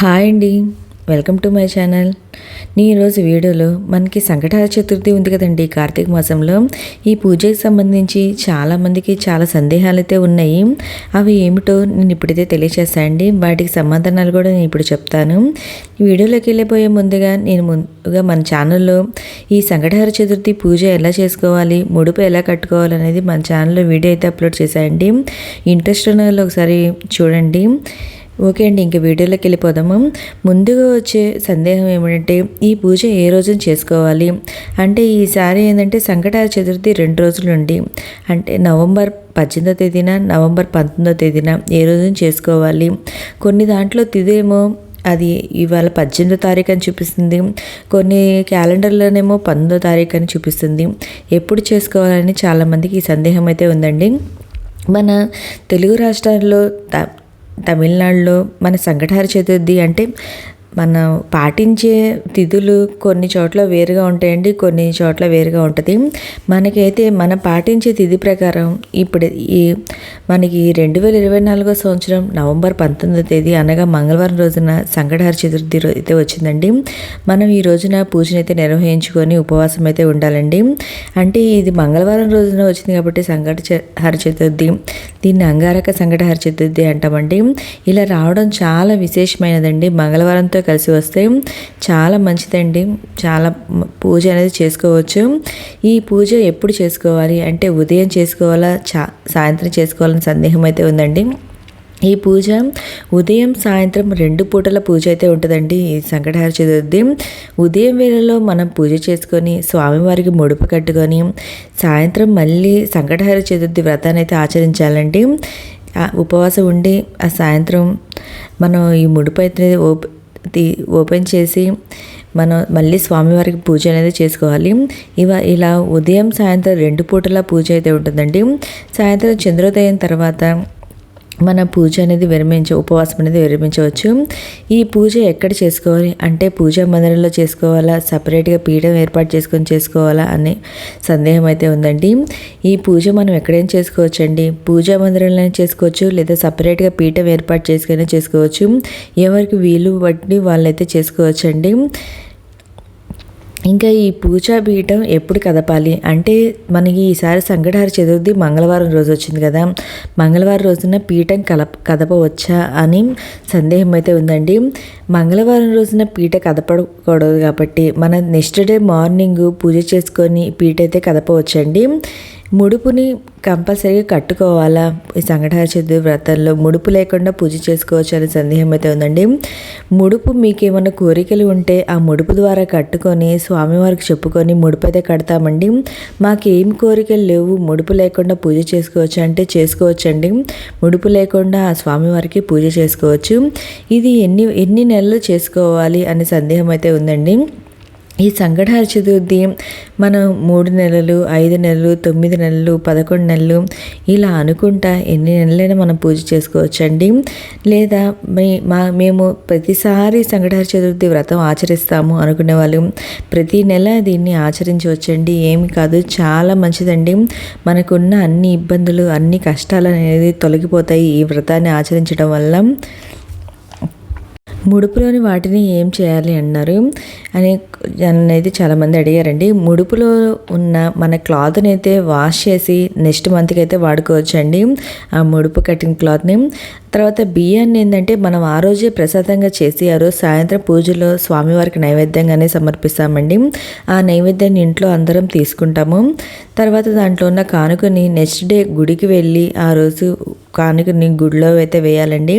Hi అండి, welcome to my channel. ఈరోజు వీడియోలో మనకి సంకటహర చతుర్థి ఉంది కదండి, కార్తీక మాసంలో. ఈ పూజకి సంబంధించి చాలామందికి చాలా సందేహాలు అయితే ఉన్నాయి. అవి ఏమిటో నేను ఇప్పుడైతే తెలియచేస్తానండి. వాటికి సమాధానాలు కూడా నేను ఇప్పుడు చెప్తాను. ఈ వీడియోలోకి వెళ్ళిపోయే ముందుగా మన ఛానల్లో ఈ సంకటహర చతుర్థి పూజ ఎలా చేసుకోవాలి, ముడుపు ఎలా కట్టుకోవాలి అనేది మన ఛానల్లో వీడియో అయితే అప్లోడ్ చేశానండి. ఇంట్రెస్ట్ ఉన్న వాళ్ళు ఒకసారి చూడండి. ఓకే అండి, ఇంక వీడియోలోకి వెళ్ళిపోదాము. ముందుగా వచ్చే సందేహం ఏమిటంటే ఈ పూజ ఏ రోజున చేసుకోవాలి అంటే, ఈసారి ఏంటంటే సంకటహర చతుర్థి 2 రోజులు ఉండి, అంటే నవంబర్ 18వ తేదీన, నవంబర్ 19వ తేదీన ఏ రోజున చేసుకోవాలి. కొన్ని దాంట్లో తిథి ఏమో అది ఇవాళ 18వ తారీఖు అని చూపిస్తుంది, కొన్ని క్యాలెండర్లోనేమో 19వ తారీఖు అని చూపిస్తుంది. ఎప్పుడు చేసుకోవాలని చాలామందికి ఈ సందేహం అయితే ఉందండి. మన తెలుగు రాష్ట్రాల్లో తమిళనాడులో మన సంకటహర చతుర్థి అంటే మనం పాటించే తిథులు కొన్ని చోట్ల వేరుగా ఉంటాయండి, కొన్ని చోట్ల వేరుగా ఉంటుంది. మనకైతే మనం పాటించే తిథి ప్రకారం ఇప్పుడు మనకి 2024 సంవత్సరం నవంబర్ 19వ తేదీ అనగా మంగళవారం రోజున సంకటహర చతుర్థి అయితే వచ్చిందండి. మనం ఈ రోజున పూజనైతే నిర్వహించుకొని ఉపవాసం అయితే ఉండాలండి. అంటే ఇది మంగళవారం రోజున వచ్చింది కాబట్టి సంకటహర చతుర్థి, దీన్ని అంగారక సంకటహర చతుర్థి అంటామండి. ఇలా రావడం చాలా విశేషమైనదండి. మంగళవారంతో కలిసి వస్తే చాలా మంచిదండి. చాలా పూజ అనేది చేసుకోవచ్చు. ఈ పూజ ఎప్పుడు చేసుకోవాలి అంటే ఉదయం చేసుకోవాలా, సాయంత్రం చేసుకోవాలని సందేహం అయితే ఉందండి. ఈ పూజ ఉదయం సాయంత్రం 2 పూటల పూజ అయితే ఉంటుందండి. ఈ సంకటహర చతుర్థి ఉదయం వేళలో మనం పూజ చేసుకొని స్వామివారికి ముడుపు కట్టుకొని సాయంత్రం మళ్ళీ సంకటహర చతుర్థి వ్రతాన్ని అయితే ఆచరించాలండి. ఉపవాసం ఉండి ఆ సాయంత్రం మనం ఈ ముడుపు అయితే ఓపెన్ చేసి మనం మళ్ళీ స్వామివారికి పూజ అనేది చేసుకోవాలి. ఇలా ఉదయం సాయంత్రం 2 పూటల పూజ అయితే ఉంటుందండి. సాయంత్రం చంద్రోదయం తర్వాత మన పూజ అనేది ఉపవాసం అనేది విరమించవచ్చు. ఈ పూజ ఎక్కడ చేసుకోవాలి అంటే పూజా మందిరంలో చేసుకోవాలా, సపరేట్గా పీఠం ఏర్పాటు చేసుకొని చేసుకోవాలా అనే సందేహం అయితే ఉందండి. ఈ పూజ మనం ఎక్కడైనా చేసుకోవచ్చు అండి. పూజా మందిరంలో చేసుకోవచ్చు, లేదా సపరేట్గా పీఠం ఏర్పాటు చేసుకొని చేసుకోవచ్చు. ఎవరికి వీలు బట్టి వాళ్ళైతే చేసుకోవచ్చు అండి. ఇంకా ఈ పూజా పీఠం ఎప్పుడు కదపాలి అంటే, మనకి ఈసారి సంకటహర చతుర్థి మంగళవారం రోజు వచ్చింది కదా, మంగళవారం రోజున పీఠం కదపవచ్చా అని సందేహం అయితే ఉందండి. మంగళవారం రోజున పీట కదపకూడదు కాబట్టి మన నెక్స్ట్ డే మార్నింగ్ పూజ చేసుకొని పీట అయితే కదపవచ్చండి. ముడుపుని కంపల్సరీగా కట్టుకోవాలా. ఈ సంకటహర చతుర్థి వ్రతంలో ముడుపు లేకుండా పూజ చేసుకోవచ్చు అనే సందేహం అయితే ఉందండి. ముడుపు మీకు ఏమైనా కోరికలు ఉంటే ఆ ముడుపు ద్వారా కట్టుకొని స్వామివారికి చెప్పుకొని ముడుపు అయితే కడతామండి. మాకేం కోరికలు లేవు, ముడుపు లేకుండా పూజ చేసుకోవచ్చు అంటే చేసుకోవచ్చండి. ముడుపు లేకుండా ఆ స్వామివారికి పూజ చేసుకోవచ్చు. ఇది ఎన్ని నెలలు చేసుకోవాలి అనే సందేహం అయితే ఉందండి. ఈ సంకటహర చతుర్థి మనం 3 నెలలు, 5 నెలలు, 9 నెలలు, 11 నెలలు ఇలా అనుకుంటా ఎన్ని నెలలైనా మనం పూజ చేసుకోవచ్చండి. లేదా మేము ప్రతిసారి సంకటహర చతుర్థి వ్రతం ఆచరిస్తాము అనుకునే వాళ్ళు ప్రతి నెల దీన్ని ఆచరించవచ్చండి. ఏమి కాదు, చాలా మంచిదండి. మనకున్న అన్ని ఇబ్బందులు, అన్ని కష్టాలు అనేది తొలగిపోతాయి ఈ వ్రతాన్ని ఆచరించడం వల్ల. ముడుపులోని వాటిని ఏం చేయాలి అన్నారు అనేది చాలామంది అడిగారండి. ముడుపులో ఉన్న మన క్లాత్ని అయితే వాష్ చేసి నెక్స్ట్ మంత్కి అయితే వాడుకోవచ్చు అండి, ఆ ముడుపు కట్టిన క్లాత్ని. తర్వాత బియ్యాన్ని ఏంటంటే మనం ఆ రోజే ప్రసాదంగా చేసి ఆ రోజు సాయంత్రం పూజలో స్వామివారికి నైవేద్యంగానే సమర్పిస్తామండి. ఆ నైవేద్యాన్ని ఇంట్లో అందరం తీసుకుంటాము. తర్వాత దాంట్లో ఉన్న కానుకని నెక్స్ట్ డే గుడికి వెళ్ళి ఆ రోజు కానుకని గుడిలో అయితే వేయాలండి.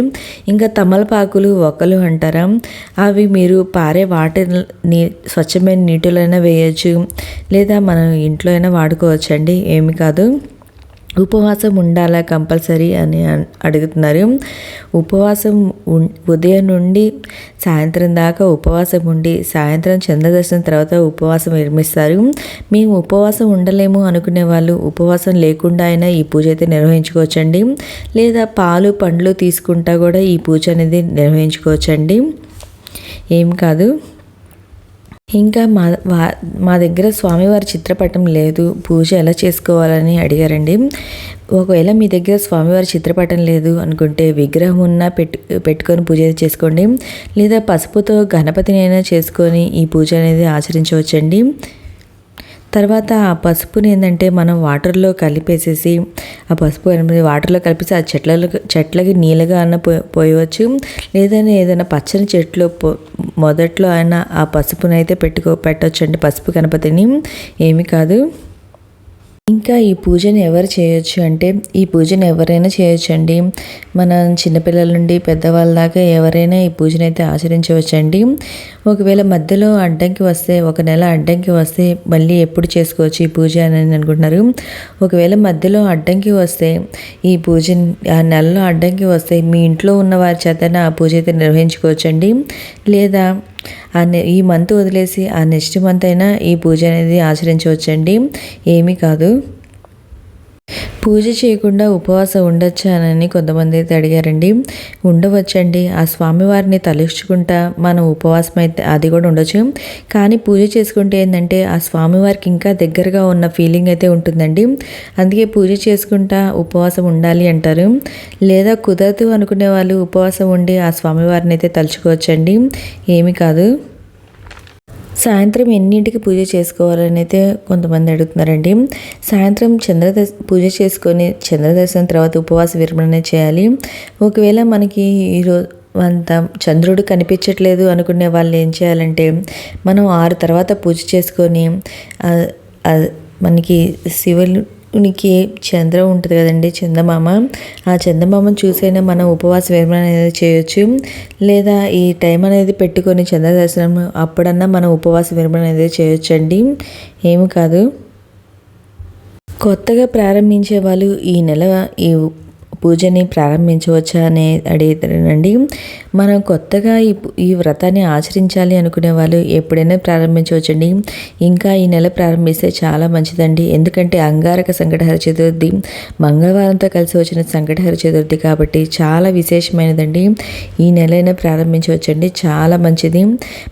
ఇంకా తమలపాకులు, ఒక్కలు అంటారా, అవి మీరు పారే వాటర్ స్వచ్ఛమైన నీటిలో వేయచ్చు, లేదా మనం ఇంట్లో అయినా వాడుకోవచ్చు అండి, ఏమి కాదు. ఉపవాసం ఉండాలా కంపల్సరీ అని అడుగుతున్నారు. ఉపవాసం ఉదయం నుండి సాయంత్రం దాకా ఉపవాసం ఉండి సాయంత్రం చంద్రదర్శనం తర్వాత ఉపవాసం విరమిస్తారు. మేము ఉపవాసం ఉండలేము అనుకునే వాళ్ళు ఉపవాసం లేకుండా అయినా ఈ పూజ అయితే నిర్వహించుకోవచ్చండి. లేదా పాలు పండ్లు తీసుకుంటా కూడా ఈ పూజ అనేది నిర్వహించుకోవచ్చండి, ఏం కాదు. ఇంకా మా దగ్గర స్వామివారి చిత్రపటం లేదు, పూజ ఎలా చేసుకోవాలని అడిగారండి. ఒకవేళ మీ దగ్గర స్వామివారి చిత్రపటం లేదు అనుకుంటే విగ్రహం ఉన్న పెట్టుకొని పూజ చేసుకోండి, లేదా పసుపుతో గణపతిని అయినా చేసుకొని ఈ పూజ అనేది ఆచరించవచ్చండి. తర్వాత ఆ పసుపుని ఏంటంటే మనం వాటర్లో కలిపేసేసి ఆ పసుపు వాటర్లో కలిపేసి ఆ చెట్లకి నీళ్ళగా అన్న పోయవచ్చు, లేదని ఏదైనా పచ్చని చెట్లు మొదట్లో అయినా ఆ పసుపుని అయితే పెట్టొచ్చండి. పసుపు గణపతిని ఏమీ కాదు. ఇంకా ఈ పూజను ఎవరు చేయొచ్చు అంటే ఈ పూజను ఎవరైనా చేయొచ్చండి. మన చిన్నపిల్లల నుండి పెద్దవాళ్ళ దాకా ఎవరైనా ఈ పూజను అయితే ఆచరించవచ్చండి. ఒకవేళ మధ్యలో అడ్డంకి వస్తే, ఒక నెల అడ్డంకి వస్తే మళ్ళీ ఎప్పుడు చేసుకోవచ్చు ఈ పూజ అని అనుకుంటున్నారు. ఒకవేళ మధ్యలో అడ్డంకి వస్తే ఈ పూజ ఆ నెలలో అడ్డంకి వస్తే మీ ఇంట్లో ఉన్న వారి చేతనే ఆ పూజ అయితే నిర్వహించుకోవచ్చండి. లేదా ఈ మంత్ వదిలేసి ఆ నెక్స్ట్ మంత్ అయినా ఈ పూజ అనేది ఆచరించవచ్చండి, ఏమీ కాదు. పూజ చేయకుండా ఉపవాసం ఉండొచ్చా అని కొంతమంది అయితే అడిగారండి. ఉండవచ్చండి. ఆ స్వామివారిని తలుచుకుంటా మనం ఉపవాసం అయితే అది కూడా ఉండొచ్చు. కానీ పూజ చేసుకుంటే ఏంటంటే ఆ స్వామివారికి ఇంకా దగ్గరగా ఉన్న ఫీలింగ్ అయితే ఉంటుందండి. అందుకే పూజ చేసుకుంటా ఉపవాసం ఉండాలి అంటారు. లేదా కుదరదు అనుకునే వాళ్ళు ఉపవాసం ఉండి ఆ స్వామివారిని అయితే తలుచుకోవచ్చండి, ఏమీ కాదు. సాయంత్రం ఎన్నింటికి పూజ చేసుకోవాలని అయితే కొంతమంది అడుగుతున్నారండి. సాయంత్రం పూజ చేసుకొని చంద్రదర్శనం తర్వాత ఉపవాస విరమణ చేయాలి. ఒకవేళ మనకి ఈరోజు అంత చంద్రుడు కనిపించట్లేదు అనుకునే వాళ్ళు ఏం చేయాలంటే మనం 6 తర్వాత పూజ చేసుకొని మనకి శివునికి చంద్రం ఉంటుంది కదండి, చందమామ, ఆ చందమామను చూసైనా మనం ఉపవాస విరమణ అనేది చేయొచ్చు. లేదా ఈ టైం అనేది పెట్టుకొని చంద్ర దర్శనం అప్పుడన్నా మనం ఉపవాస విరమణ అనేది చేయొచ్చండి, ఏమి కాదు. కొత్తగా ప్రారంభించే వాళ్ళు ఈ నెల ఈ పూజని ప్రారంభించవచ్చా అని అడుగుతారండి. మనం కొత్తగా ఈ వ్రతాన్ని ఆచరించాలి అనుకునే వాళ్ళు ఎప్పుడైనా ప్రారంభించవచ్చండి. ఇంకా ఈ నెల ప్రారంభిస్తే చాలా మంచిదండి. ఎందుకంటే అంగారక సంకటహర చతుర్థి మంగళవారంతో కలిసి వచ్చిన సంకటహర చతుర్థి కాబట్టి చాలా విశేషమైనదండి. ఈ నెలైనా ప్రారంభించవచ్చండి, చాలా మంచిది.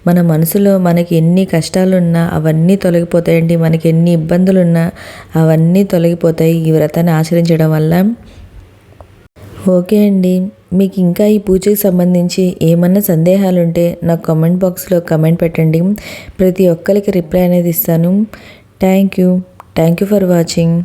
మన మనసులో మనకి ఎన్ని కష్టాలున్నా అవన్నీ తొలగిపోతాయండి. మనకి ఎన్ని ఇబ్బందులున్నా అవన్నీ తొలగిపోతాయి ఈ వ్రతాన్ని ఆచరించడం వల్ల. ఓకే అండి, మీకు ఇంకా ఈ పూజకి సంబంధించి ఏమన్నా సందేహాలు ఉంటే నాకు కామెంట్ బాక్స్లో కామెంట్ పెట్టండి. ప్రతి ఒక్కరికి రిప్లై అనేది ఇస్తాను. Thank you for watching.